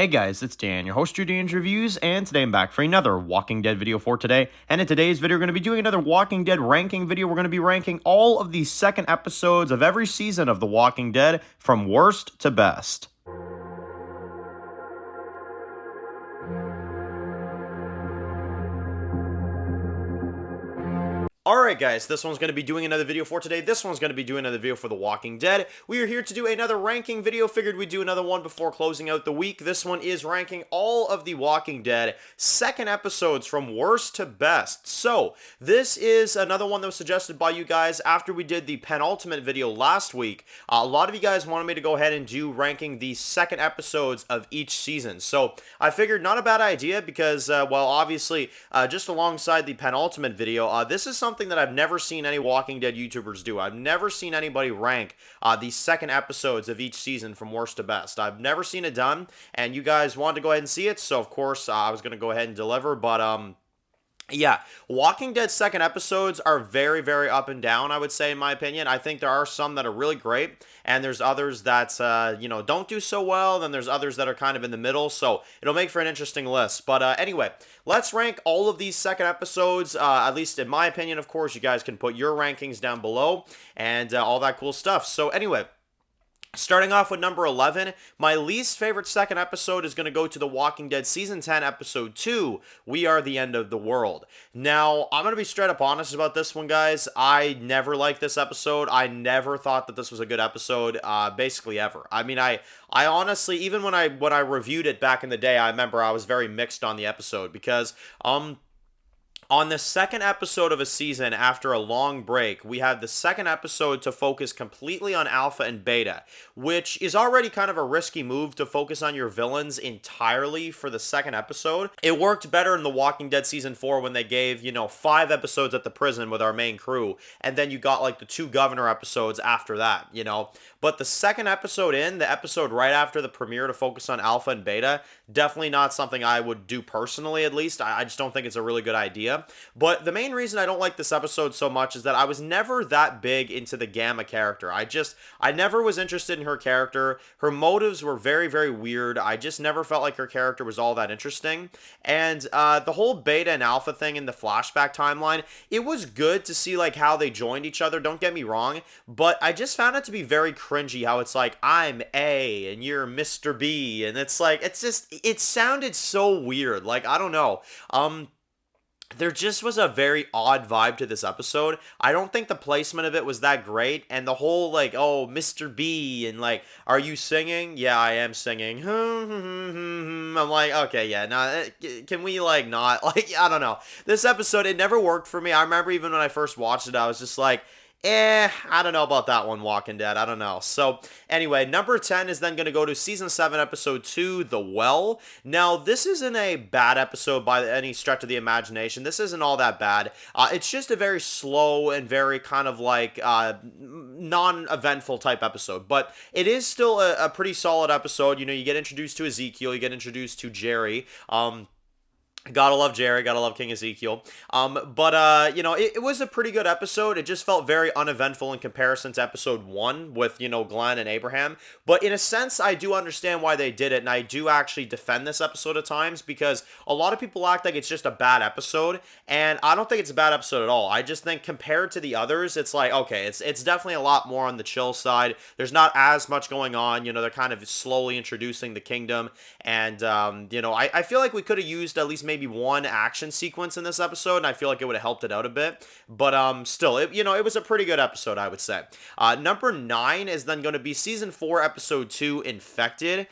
Hey guys, it's Dan, your host, Dan's Reviews, and today I'm back for another Walking Dead video for today. And in today's video, we're going to be doing another Walking Dead ranking video. We're going to be ranking all of the second episodes of every season of The Walking Dead from worst to best. Alright guys, this one's going to be doing another video for today. This one's going to be doing another video for The Walking Dead. We are here to do another ranking video. Figured we'd do another one before closing out the week. This one is ranking all of The Walking Dead second episodes from worst to best. So, this is another one that was suggested by you guys after we did the penultimate video last week. A lot of you guys wanted me to go ahead and do ranking the second episodes of each season. So, I figured not a bad idea because, well, obviously, just alongside the penultimate video, this is something that I've never seen any Walking Dead YouTubers do. I've never seen anybody rank the second episodes of each season from worst to best. I've never seen it done, and you guys wanted to go ahead and see it, so of course I was going to go ahead and deliver, but yeah, Walking Dead second episodes are very, very up and down, I would say, in my opinion. I think there are some that are really great, and there's others that, don't do so well, then there's others that are kind of in the middle, so it'll make for an interesting list. But anyway, let's rank all of these second episodes, at least in my opinion, of course. You guys can put your rankings down below, and all that cool stuff. So anyway, starting off with number 11, my least favorite second episode is going to go to The Walking Dead Season 10, Episode 2, We Are the End of the World. Now, I'm going to be straight up honest about this one, guys. I never liked this episode. I never thought that this was a good episode, basically ever. I mean, I honestly, even when I reviewed it back in the day, I remember I was very mixed on the episode because, on the second episode of a season after a long break, we had the second episode to focus completely on Alpha and Beta, which is already kind of a risky move to focus on your villains entirely for the second episode. It worked better in The Walking Dead Season 4 when they gave, 5 episodes at the prison with our main crew, and then you got like the 2 governor episodes after that, But the second episode the episode right after the premiere to focus on Alpha and Beta, definitely not something I would do personally, at least. I just don't think it's a really good idea. But the main reason I don't like this episode so much is that I was never that big into the Gamma character. I never was interested in her character. Her motives were very, very weird. I just never felt like her character was all that interesting. And the whole Beta and Alpha thing in the flashback timeline, it was good to see like how they joined each other, don't get me wrong, but I just found it to be very cringy how it's like, I'm A and you're Mr. B, and it's like, it sounded so weird. Like, I don't know. There just was a very odd vibe to this episode. I don't think the placement of it was that great, and the whole, like, oh, Mr. B, and, like, are you singing? Yeah, I am singing. I'm like, okay, yeah, no, can we, like, not? Like, I don't know. This episode, it never worked for me. I remember even when I first watched it, I was just like, I don't know about that one, Walking Dead. I don't know. So, anyway, number 10 is then going to go to Season 7, Episode 2, The Well. Now, this isn't a bad episode by any stretch of the imagination. This isn't all that bad. It's just a very slow and very kind of like non-eventful type episode. But it is still a pretty solid episode. You get introduced to Ezekiel. You get introduced to Jerry. Gotta love Jerry, gotta love King Ezekiel. It was a pretty good episode. It just felt very uneventful in comparison to episode 1 with, Glenn and Abraham. But in a sense, I do understand why they did it, and I do actually defend this episode at times because a lot of people act like it's just a bad episode, and I don't think it's a bad episode at all. I just think compared to the others, it's like, okay, it's definitely a lot more on the chill side. There's not as much going on. They're kind of slowly introducing the kingdom, and, I feel like we could have used at least maybe one action sequence in this episode, and I feel like it would have helped it out a bit. But still, it was a pretty good episode, I would say. Number 9 is then going to be Season 4, Episode 2, Infected.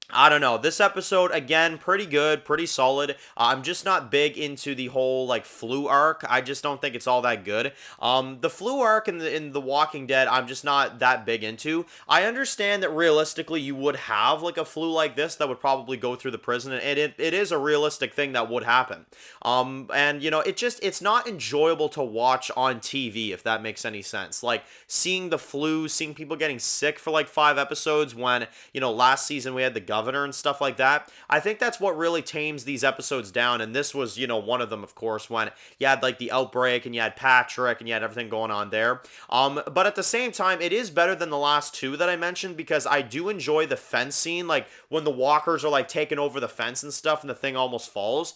I don't know. This episode, again, pretty good, pretty solid. I'm just not big into the whole, like, flu arc. I just don't think it's all that good. The flu arc in the Walking Dead, I'm just not that big into. I understand that realistically you would have, like, a flu like this that would probably go through the prison, and it is a realistic thing that would happen. It's not enjoyable to watch on TV, if that makes any sense. Like, seeing the flu, seeing people getting sick for, like, 5 episodes when, last season we had the governor and stuff like that. I think that's what really tames these episodes down, and this was, one of them, of course, when you had like the outbreak and you had Patrick and you had everything going on there. But at the same time, it is better than the last two that I mentioned, because I do enjoy the fence scene, like when the walkers are like taking over the fence and stuff and the thing almost falls.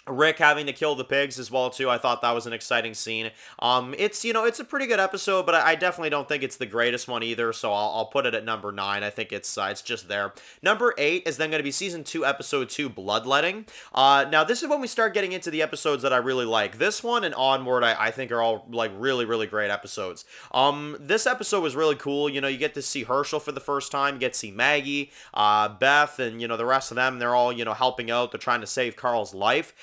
Rick having to kill the pigs as well too. I thought that was an exciting scene. It's it's a pretty good episode, but I definitely don't think it's the greatest one either. So I'll put it at number 9. I think it's just there. Number 8 is then going to be season 2, episode 2, Bloodletting. Now this is when we start getting into the episodes that I really like. This one and onward, I think are all like really great episodes. This episode was really cool. You get to see Herschel for the first time. You get to see Maggie, Beth, and the rest of them. They're all helping out. They're trying to save Carl's life.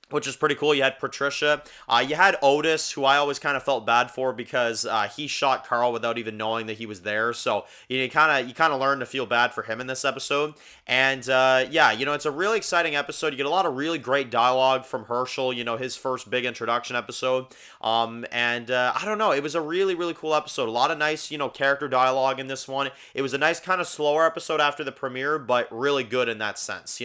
Which is pretty cool. You had Patricia. You had Otis, who I always kind of felt bad for because he shot Carl without even knowing that he was there. So you kind of learn to feel bad for him in this episode. And yeah, it's a really exciting episode. You get a lot of really great dialogue from Herschel. His first big introduction episode. And I don't know. It was a really cool episode. A lot of nice character dialogue in this one. It was a nice kind of slower episode after the premiere, but really good in that sense.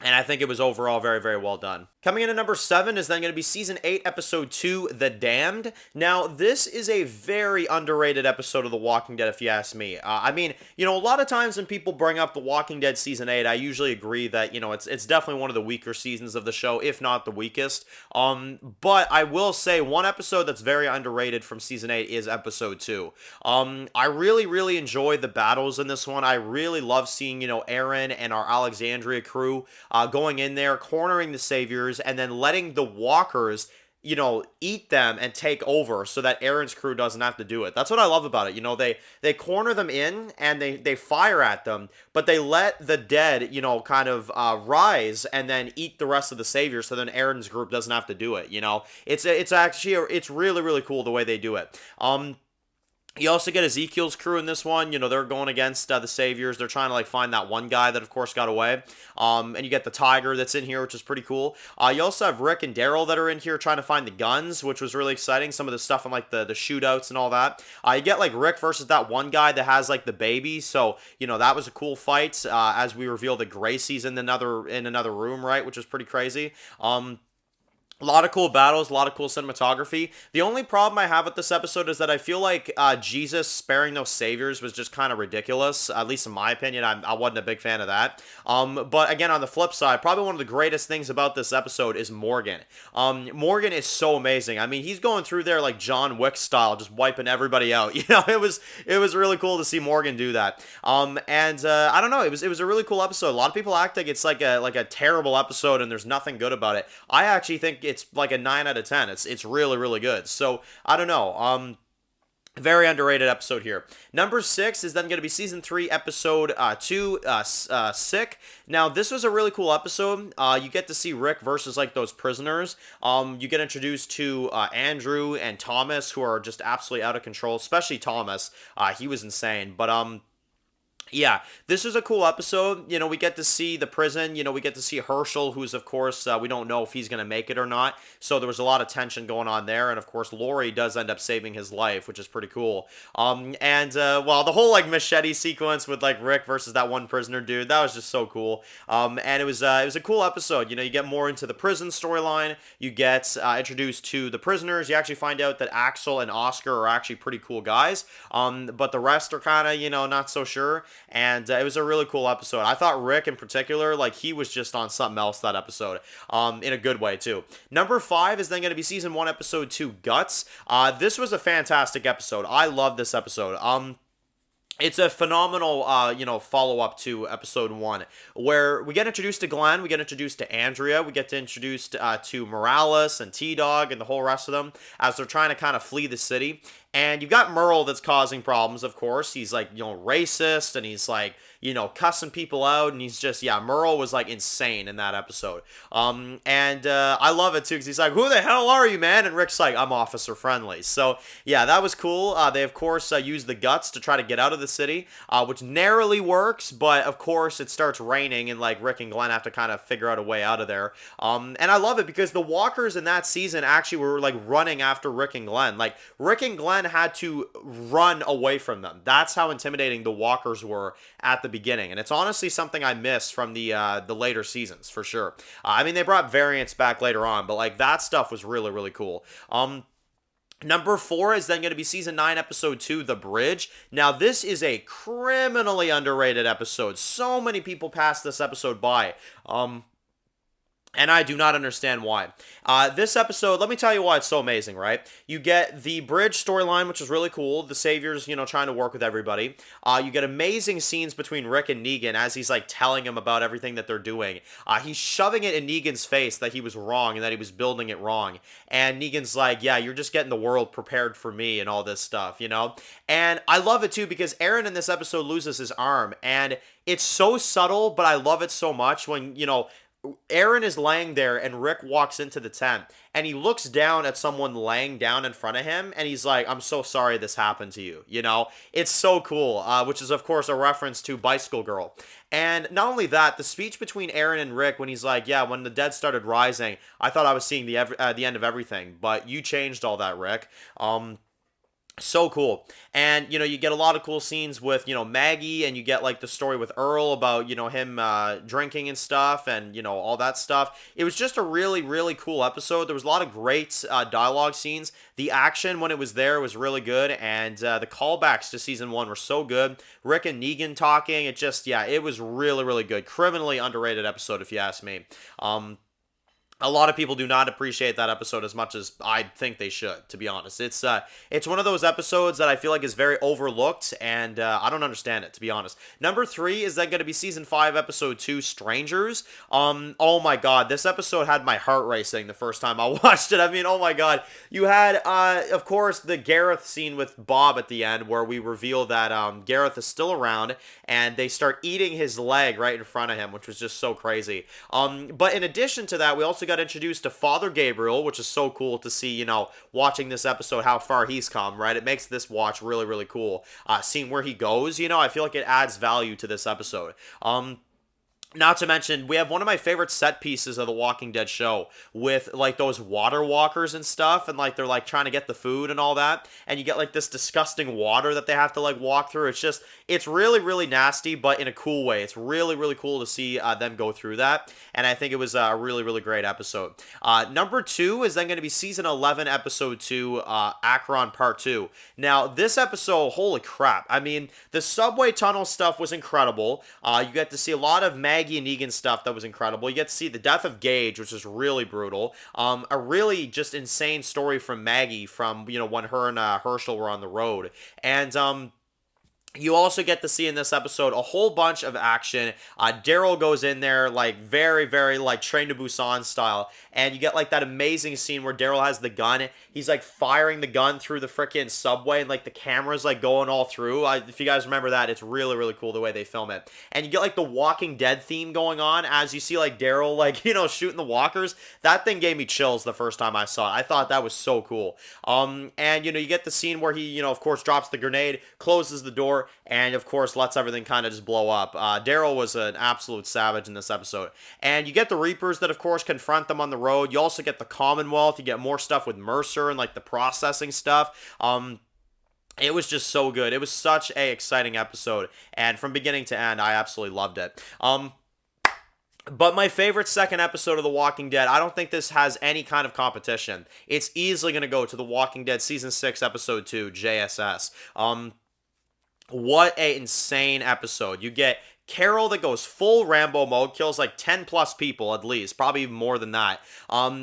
And I think it was overall very well done. Coming in at number 7 is then going to be Season 8, Episode 2, The Damned. Now, this is a very underrated episode of The Walking Dead, if you ask me. I mean, a lot of times when people bring up The Walking Dead Season 8, I usually agree that, it's definitely one of the weaker seasons of the show, if not the weakest. But I will say one episode that's very underrated from Season 8 is Episode 2. I really enjoy the battles in this one. I really love seeing, Aaron and our Alexandria crew going in there, cornering the Saviors, and then letting the walkers, eat them and take over so that Aaron's crew doesn't have to do it. That's what I love about it. They corner them in and they fire at them, but they let the dead, kind of rise and then eat the rest of the Saviors so then Aaron's group doesn't have to do it. It's really cool the way they do it. You also get Ezekiel's crew in this one. They're going against the Saviors. They're trying to find that one guy that of course got away. And you get the Tiger that's in here, which is pretty cool. You also have Rick and Daryl that are in here trying to find the guns, which was really exciting. Some of the stuff in the shootouts and all that. You get Rick versus that one guy that has the baby. So that was a cool fight. As we reveal that Gracie's in another room, right, which is pretty crazy. A lot of cool battles, a lot of cool cinematography. The only problem I have with this episode is that I feel like Jesus sparing those Saviors was just kind of ridiculous, at least in my opinion. I wasn't a big fan of that. But again, on the flip side, probably one of the greatest things about this episode is Morgan. Morgan is so amazing. I mean, he's going through there like John Wick style, just wiping everybody out. It was really cool to see Morgan do that. And I don't know, it was a really cool episode. A lot of people act like it's like a terrible episode and there's nothing good about it. I actually think it's like a 9 out of 10. It's really good. So I don't know. Very underrated episode here. Number 6 is then going to be Season 3, Episode 2, Sick. Now, this was a really cool episode. You get to see Rick versus, those prisoners. You get introduced to Andrew and Thomas, who are just absolutely out of control, especially Thomas. He was insane. But, yeah, this is a cool episode. We get to see the prison. We get to see Herschel, who's, of course, we don't know if he's going to make it or not. So there was a lot of tension going on there. And, of course, Lori does end up saving his life, which is pretty cool. Well, the whole, machete sequence with, Rick versus that one prisoner dude, that was just so cool. And it was a cool episode. You get more into the prison storyline. You get introduced to the prisoners. You actually find out that Axel and Oscar are actually pretty cool guys. But the rest are kind of, not so sure. And it was a really cool episode. I thought Rick in particular, he was just on something else that episode, in a good way too. Number 5 is then going to be Season 1, Episode 2, Guts. This was a fantastic episode. I love this episode. It's a phenomenal, follow-up to Episode 1, where we get introduced to Glenn, we get introduced to Andrea, we get introduced to Morales and T-Dog and the whole rest of them as they're trying to kind of flee the city. And you've got Merle that's causing problems, of course. He's racist, and he's cussing people out, and he's just, Merle was insane in that episode. And I love it too, because he's like, who the hell are you, man? And Rick's like, I'm officer friendly. So yeah, that was cool. They of course use the guts to try to get out of the city, which narrowly works, but of course it starts raining, and Rick and Glenn have to kind of figure out a way out of there. And I love it because the walkers in that season actually were running after Rick and Glenn. Rick and Glenn men had to run away from them. That's how intimidating the walkers were at the beginning, and it's honestly something I miss from the later seasons for sure. I mean, they brought variants back later on, but like that stuff was really really cool. Number 4 is then going to be season 9, episode 2, The Bridge. Now, this is a criminally underrated episode. So many people pass this episode by. And I do not understand why. This episode, let me tell you why it's so amazing, right? You get the bridge storyline, which is really cool. The Savior's, trying to work with everybody. You get amazing scenes between Rick and Negan as he's, like, telling him about everything that they're doing. He's shoving it in Negan's face that he was wrong and that he was building it wrong. And Negan's like, yeah, you're just getting the world prepared for me and all this stuff, And I love it, too, because Aaron in this episode loses his arm. And it's so subtle, but I love it so much when, Aaron is laying there and Rick walks into the tent and he looks down at someone laying down in front of him and he's like, I'm so sorry this happened to you. It's so cool, which is of course a reference to Bicycle Girl. And not only that, the speech between Aaron and Rick when he's like, yeah, when the dead started rising, I thought I was seeing the end of everything, but you changed all that, Rick. So cool. And, you get a lot of cool scenes with, Maggie, and you get, like, the story with Earl about, him drinking and stuff and, all that stuff. It was just a really, really cool episode. There was a lot of great dialogue scenes. The action, when it was there, was really good, and the callbacks to season 1 were so good. Rick and Negan talking, it was really, really good. Criminally underrated episode, if you ask me. A lot of people do not appreciate that episode as much as I think they should, to be honest. It's one of those episodes that I feel like is very overlooked, and I don't understand it, to be honest. Number 3 is then going to be Season 5, Episode 2, Strangers. Oh my god, this episode had my heart racing the first time I watched it. I mean, oh my god. You had, of course, the Gareth scene with Bob at the end, where we reveal that Gareth is still around, and they start eating his leg right in front of him, which was just so crazy. But in addition to that, we also got introduced to Father Gabriel, which is so cool to see, watching this episode, how far he's come, right? It makes this watch really, really cool. Seeing where he goes, I feel like it adds value to this episode. Not to mention, we have one of my favorite set pieces of the Walking Dead show with, like, those water walkers and stuff, and, like, they're, like, trying to get the food and all that, and you get, like, this disgusting water that they have to, like, walk through. It's really, really nasty, but in a cool way. It's really, really cool to see them go through that, and I think it was a really, really great episode. Number 2 is then going to be Season 11, Episode 2, Akron Part 2. Now, this episode, holy crap. I mean, the subway tunnel stuff was incredible. You get to see a lot of Maggie and Negan stuff that was incredible. You get to see the death of Gage, which is really brutal. A really just insane story from Maggie from, when her and Herschel were on the road. And, you also get to see in this episode a whole bunch of action. Daryl goes in there, like, very, very, like, Train to Busan style. And you get, like, that amazing scene where Daryl has the gun. He's, like, firing the gun through the freaking subway. And, like, the camera's, like, going all through. If you guys remember that, it's really, really cool the way they film it. And you get, like, the Walking Dead theme going on as you see, like, Daryl, like, shooting the walkers. That thing gave me chills the first time I saw it. I thought that was so cool. And, you get the scene where he, of course, drops the grenade, closes the door, and of course lets everything kind of just blow up. Daryl was an absolute savage in this episode. And you get the Reapers that of course confront them on the road. You also get the Commonwealth. You get more stuff with Mercer and like the processing stuff. It was just so good. It was such a exciting episode, and from beginning to end, I absolutely loved it. But my favorite second episode of The Walking Dead, I don't think this has any kind of competition. It's easily going to go to The Walking Dead Season 6, Episode 2, JSS. What a insane episode. You get Carol that goes full Rambo mode, kills like 10 plus people at least, probably even more than that.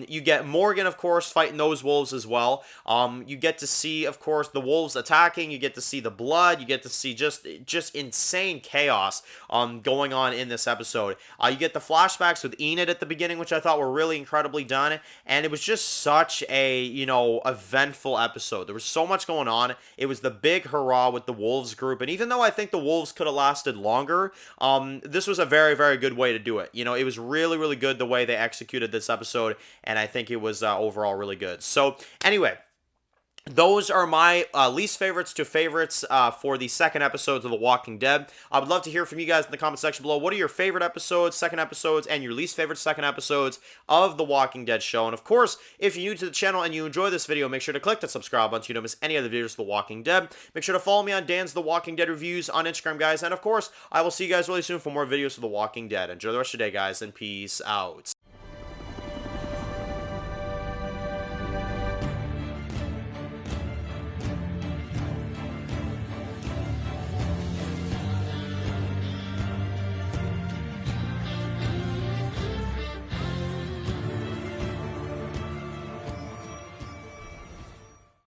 You get Morgan, of course, fighting those wolves as well. You get to see, of course, the wolves attacking. You get to see the blood. You get to see just insane chaos going on in this episode. You get the flashbacks with Enid at the beginning, which I thought were really incredibly done. And it was just such a, eventful episode. There was so much going on. It was the big hurrah with the wolves group. And even though I think the wolves could have lasted longer, this was a very, very good way to do it. It was really, really good the way they executed this episode, and I think it was overall really good. So, anyway, those are my least favorites to favorites for the second episodes of The Walking Dead. I would love to hear from you guys in the comment section below. What are your favorite episodes, second episodes, and your least favorite second episodes of The Walking Dead show? And of course, if you're new to the channel and you enjoy this video, make sure to click that subscribe button so you don't miss any other videos of The Walking Dead. Make sure to follow me on Dan's The Walking Dead reviews on Instagram, guys. And of course, I will see you guys really soon for more videos of The Walking Dead. Enjoy the rest of your day, guys, and peace out.